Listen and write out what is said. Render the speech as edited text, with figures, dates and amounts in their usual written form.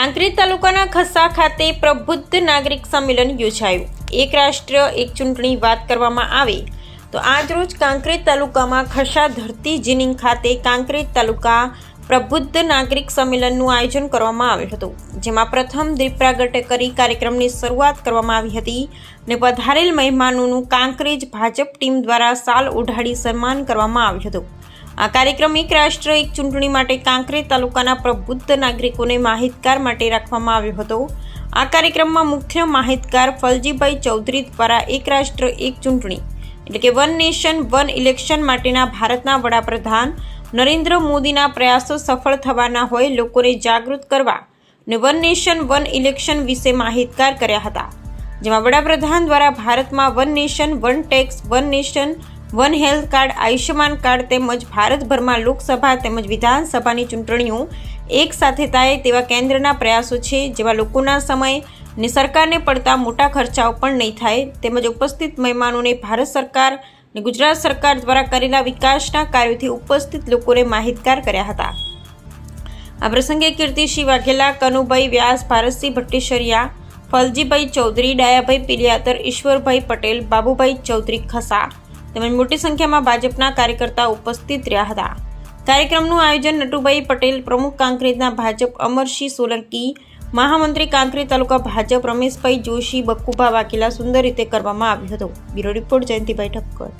કાંકરેજ તાલુકાના ખસ્સા ખાતે પ્રબુદ્ધ નાગરિક સંમેલન યોજાયું। એક રાષ્ટ્ર એક ચૂંટણી વાત કરવામાં આવે તો આજરોજ કાંકરેજ તાલુકામાં ખસ્સા ધરતી જીનિંગ ખાતે કાંકરેજ તાલુકા પ્રબુદ્ધ નાગરિક સંમેલનનું આયોજન કરવામાં આવ્યું હતું, જેમાં પ્રથમ દીપ પ્રાગટ્ય કરી કાર્યક્રમની શરૂઆત કરવામાં આવી હતી અને પધારેલ મહેમાનોનું કાંકરેજ ભાજપ ટીમ દ્વારા શાલ ઓઢાડી સન્માન કરવામાં આવ્યું હતું। આ કાર્યક્રમ એક રાષ્ટ્ર એક ચૂંટણી માટે કાંકરેજ તાલુકાના પ્રબુદ્ધ નાગરિકોને માહિતગાર માટે રાખવામાં આવ્યો હતો। આ કાર્યક્રમમાં મુખ્ય માહિતગાર ફલજીભાઈ ચૌધરી દ્વારા એક રાષ્ટ્ર એક ચૂંટણી એટલે કે વન નેશન વન ઇલેક્શન માટેના ભારતના વડાપ્રધાન નરેન્દ્ર મોદીના પ્રયાસો સફળ થવાના હોય લોકોને જાગૃત કરવા અને વન નેશન વન ઇલેક્શન વિશે માહિતગાર કર્યા હતા, જેમાં વડાપ્રધાન દ્વારા ભારતમાં one nation one tax one nation one health card Ayushman card તેમજ ભારતભરમાં લોકસભા તેમજ વિધાનસભાની ચૂંટણીઓ એક સાથે થાય તેવા કેન્દ્રના પ્રયાસો છે, જેવા લોકોના સમય અને સરકારને પડતા મોટા ખર્ચાઓ પણ નહીં થાય તેમજ ઉપસ્થિત મહેમાનોને ભારત સરકાર અને ગુજરાત સરકાર દ્વારા કરેલા વિકાસના કાર્યોથી ઉપસ્થિત લોકોને માહિતગાર કર્યા હતા। આ પ્રસંગે કીર્તિસિંહ વાઘેલા, કનુભાઈ વ્યાસ, ભારતસિંહ ભટ્ટેસરિયા, ફલજીભાઈ ચૌધરી, ડાયાભાઈ પિલિયાતર, ઈશ્વરભાઈ પટેલ, બાબુભાઈ ચૌધરી ખસ્સા તેમજ મોટી સંખ્યામાં ભાજપના કાર્યકર્તાઓ ઉપસ્થિત રહ્યા હતા। કાર્યક્રમનું આયોજન નટુભાઈ પટેલ, પ્રમુખ કાંકરેજના ભાજપ અમરસિંહ સોલંકી, મહામંત્રી કાંકરેજ તાલુકા ભાજપ રમેશભાઈ જોશી, બક્કુભા વાઘેલા સુંદર રીતે કરવામાં આવ્યું હતું। Bureau report Jayantibhai Thakkar.